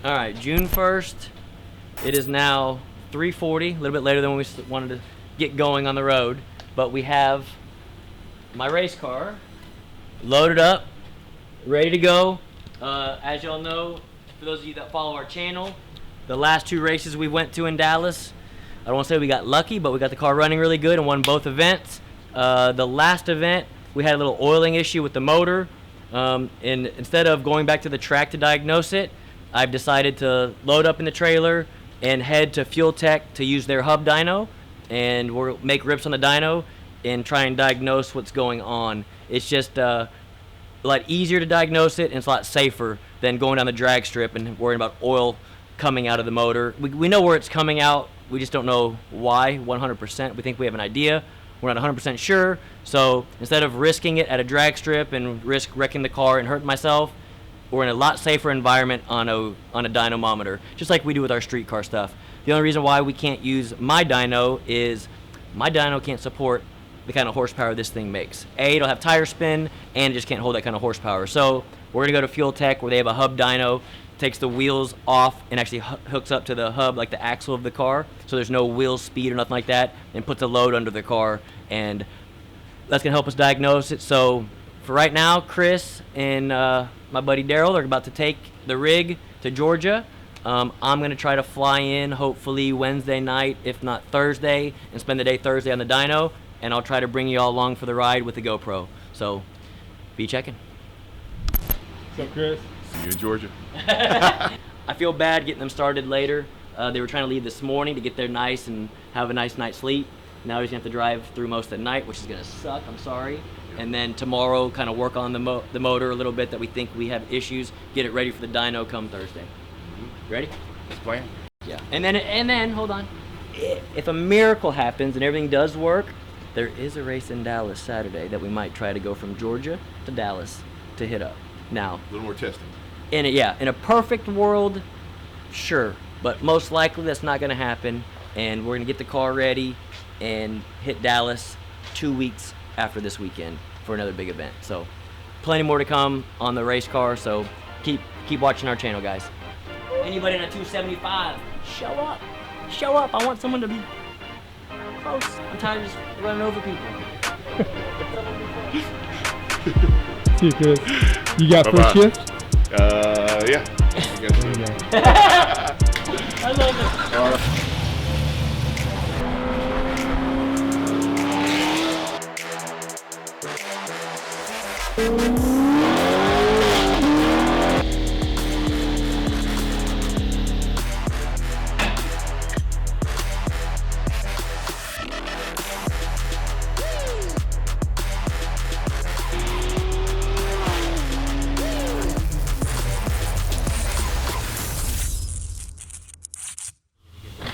All right, June 1st. It is now 3:40, a little bit later than when we wanted to get going on the road. But we have my race car loaded up, ready to go. As y'all know, for those of you that follow our channel, the last 2 races we went to in Dallas, I don't want to say we got lucky, but we got the car running really good and won both events. The last event, we had a little oiling issue with the motor. And instead of going back to the track to diagnose it, I've decided to load up in the trailer and head to Fuel Tech to use their hub dyno, and we'll make rips on the dyno and try and diagnose what's going on. It's just a lot easier to diagnose it, and it's a lot safer than going down the drag strip and worrying about oil coming out of the motor. We know where it's coming out, we just don't know why 100%. We think we have an idea, we're not 100% sure. So instead of risking it at a drag strip and risk wrecking the car and hurting myself, we're in a lot safer environment on a dynamometer, just like we do with our street car stuff. The only reason why we can't use my dyno is my dyno can't support the kind of horsepower this thing makes. It'll have tire spin, and it just can't hold that kind of horsepower. So we're gonna go to Fuel Tech where they have a hub dyno, takes the wheels off and actually hooks up to the hub, like the axle of the car, so there's no wheel speed or nothing like that, and puts a load under the car, and that's gonna help us diagnose it. So for right now, Chris and my buddy Daryl are about to take the rig to Georgia. I'm going to try to fly in hopefully Wednesday night, if not Thursday, and spend the day Thursday on the dyno, and I'll try to bring you all along for the ride with the GoPro. So be checking. What's up, Chris? See you in Georgia. I feel bad getting them started later. They were trying to leave this morning to get there nice and have a nice night's sleep. Now he's going to have to drive through most of the night, which is going to suck. I'm sorry. And then tomorrow kind of work on the motor a little bit that we think we have issues, get it ready for the dyno come Thursday. Ready? That's plan. Yeah. And then hold on. If a miracle happens and everything does work, there is a race in Dallas Saturday that we might try to go from Georgia to Dallas to hit up. Now, A little more testing. in a perfect world, sure, but most likely that's not going to happen, and we're going to get the car ready and hit Dallas 2 weeks after this weekend for another big event. So plenty more to come on the race car, so keep watching our channel, guys. Anybody in a 275, show up. I want someone to be close. I'm tired of just running over people. See you, Chris. You got Bye-bye. first shift? Yeah. I guess so. I love it. All right.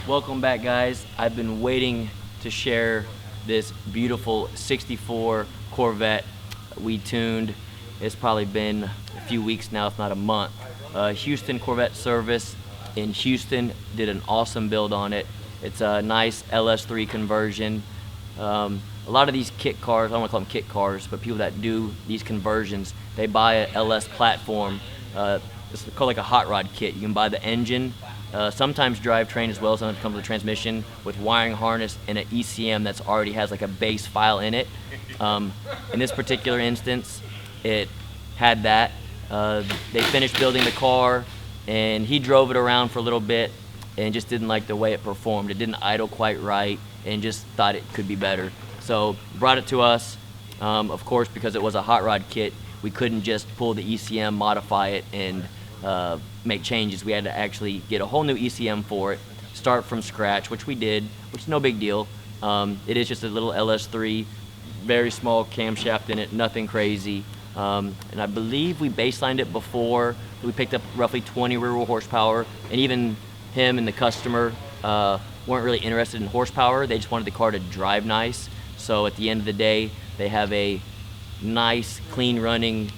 Welcome back, guys. I've been waiting to share this beautiful 64 Corvette we tuned. It's probably been a few weeks now, if not a month. Houston Corvette Service in Houston did an awesome build on it. It's a nice LS3 conversion. A lot of these kit cars, I don't want to call them kit cars, but people that do these conversions, they buy a LS platform. It's called like a hot rod kit. You can buy the engine, sometimes drivetrain as well, sometimes it comes with a transmission with wiring harness and an ECM that's already has like a base file in it. In this particular instance, it had that. They finished building the car, and he drove it around for a little bit and just didn't like the way it performed. It didn't idle quite right and just thought it could be better. So brought it to us. Of course, because it was a hot rod kit, we couldn't just pull the ECM, modify it, and make changes. We had to actually get a whole new ECM for it, start from scratch, which we did, which is no big deal. It is just a little LS3, very small camshaft in it, nothing crazy. And I believe we baselined it before. We picked up roughly 20 rear wheel horsepower, and even him and the customer weren't really interested in horsepower. They just wanted the car to drive nice. So at the end of the day, they have a nice, clean running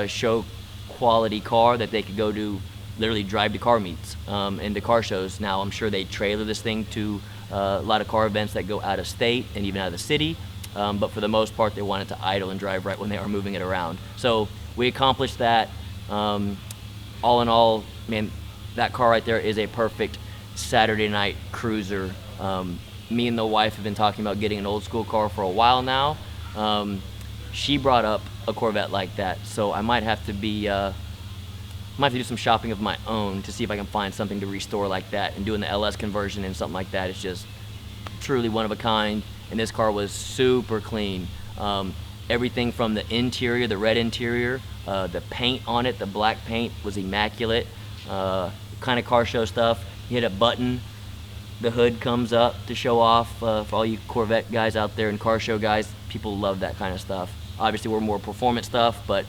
show quality car that they could go to literally drive to car meets and to car shows. Now I'm sure they trailer this thing to a lot of car events that go out of state and even out of the city, but for the most part they want it to idle and drive right when they are moving it around. So we accomplished that. All in all, man, that car right there is a perfect Saturday night cruiser. Me and the wife have been talking about getting an old school car for a while now. She brought up a Corvette like that, so I might have to do some shopping of my own to see if I can find something to restore like that. And doing the LS conversion and something like that is just truly one of a kind. And this car was super clean. Everything from the interior, the red interior, the paint on it, the black paint was immaculate. Kind of car show stuff. You hit a button, the hood comes up to show off. For all you Corvette guys out there and car show guys, people love that kind of stuff. Obviously we're more performance stuff, but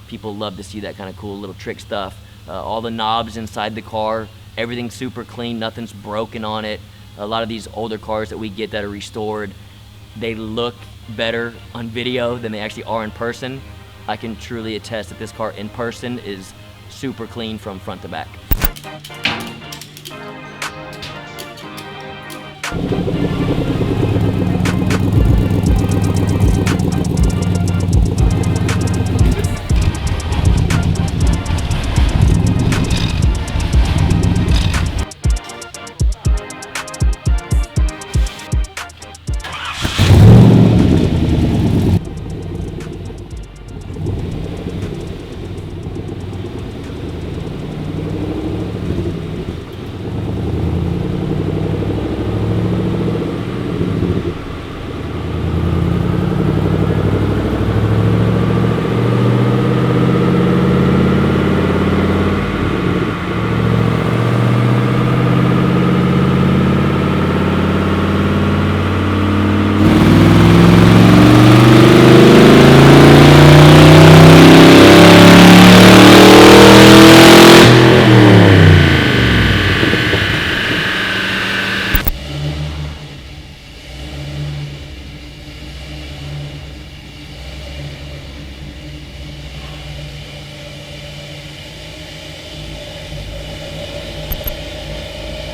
people love to see that kind of cool little trick stuff. All the knobs inside the car, everything's super clean, nothing's broken on it. A lot of these older cars that we get that are restored, they look better on video than they actually are in person. I can truly attest that this car in person is super clean from front to back.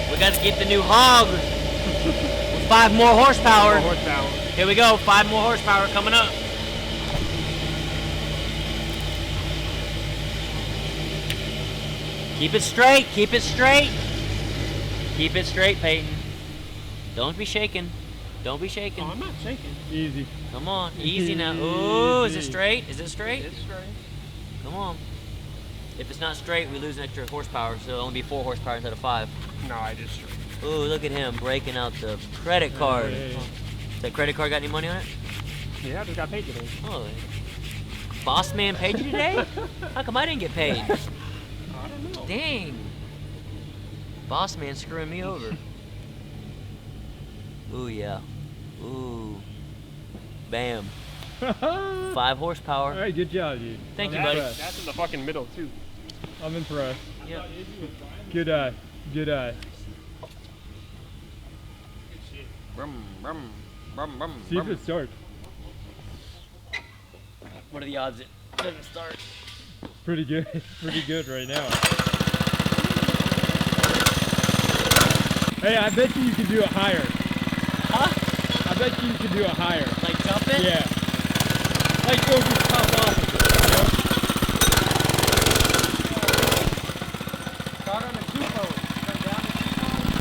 We got to get the new hog with 5 more horsepower. Here we go, 5 more horsepower coming up. Keep it straight, keep it straight. Keep it straight, Peyton. Don't be shaking. Don't be shaking. Oh, I'm not shaking. Easy. Come on, easy now. Ooh, is it straight? Is it straight? It's straight. Come on. If it's not straight, we lose an extra horsepower, so it'll only be 4 horsepower instead of 5. No, I just straight. Ooh, look at him breaking out the credit card. Hey. That credit card got any money on it? Yeah, I just got paid today. Oh, boss man paid you today? How come I didn't get paid? I don't know. Dang. Boss man screwing me over. Ooh, yeah. Ooh. Bam. 5 horsepower. All right, good job, dude. Thank you, I'm buddy. impressed. That's in the fucking middle too. I'm impressed. Yep. Good eye. Good eye. Brum, brum, brum, brum, See if brum. it starts. What are the odds it doesn't start? Pretty good. Pretty good right now. Hey, I bet you can do it higher. Huh? I bet you can do it higher. Like jump it? Yeah. Like go just pop off. Start on the 2-pole. Come down the 2-pole.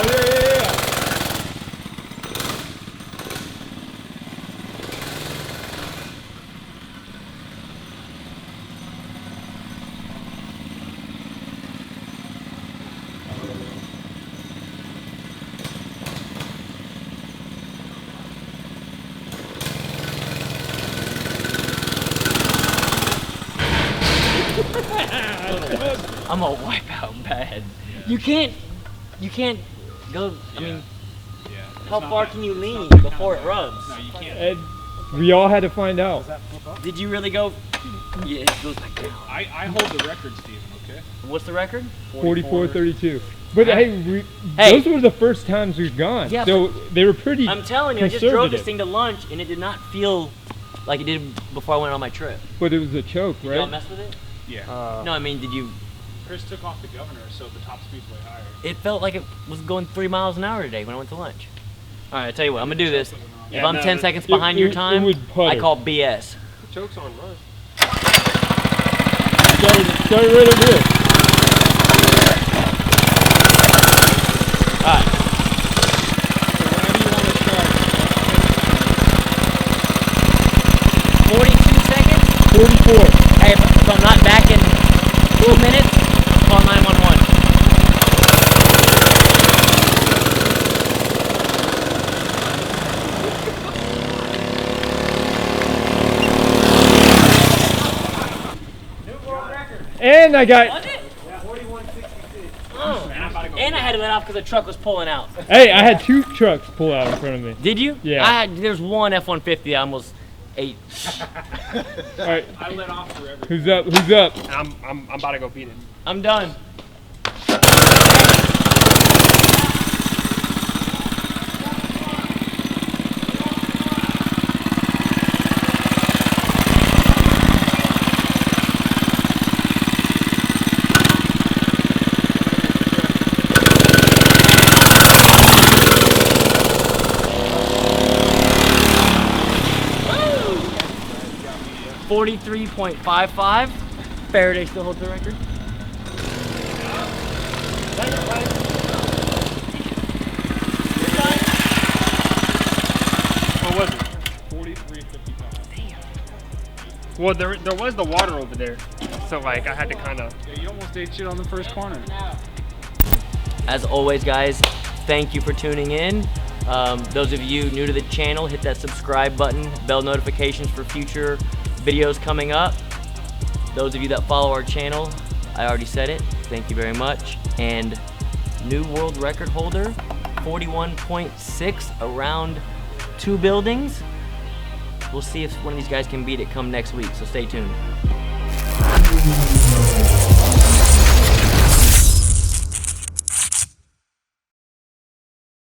Oh yeah. I'm gonna wipe out bad. You can't go, I mean, how far can you lean before it rubs? No, you can't. And we all had to find out. Did you really go? Yeah, it goes back down. I hold the record, Steven, okay? What's the record? 44-32. But Hey. those were the first times we've gone. Yeah, so they were pretty. I'm telling you, I just drove this conservative. thing to lunch and it did not feel like it did before I went on my trip. But it was a choke, Did y'all right? mess with it? Yeah. No, I mean, did you? Chris took off the governor, so the top speed's way higher. It felt like it was going 3 miles an hour today when I went to lunch. All right, I tell you what, I'm gonna do this. If Yeah, I'm no, 10 it- seconds behind your time, would I putter. call BS. The choke's on run. Start right over here. 44. Hey, if I'm not back in 2 minutes, call 911. And I got. And I had to let off because the truck was pulling out. Hey, I had 2 trucks pull out in front of me. Did you? Yeah. There's one F-150 I almost ate. All right. I let off forever. Who's up? Who's up? I'm about to go beat it. I'm done. Woo! 43.55. Faraday still holds the record. What was it? 43.55. Well, there was the water over there, so like I had to kind of. Yeah, you almost ate shit on the first corner. As always, guys, thank you for tuning in. Those of you new to the channel, hit that subscribe button, bell notifications for future videos coming up. Those of you that follow our channel, I already said it, thank you very much. And new world record holder, 41.6 around 2 buildings. We'll see if one of these guys can beat it come next week, so stay tuned.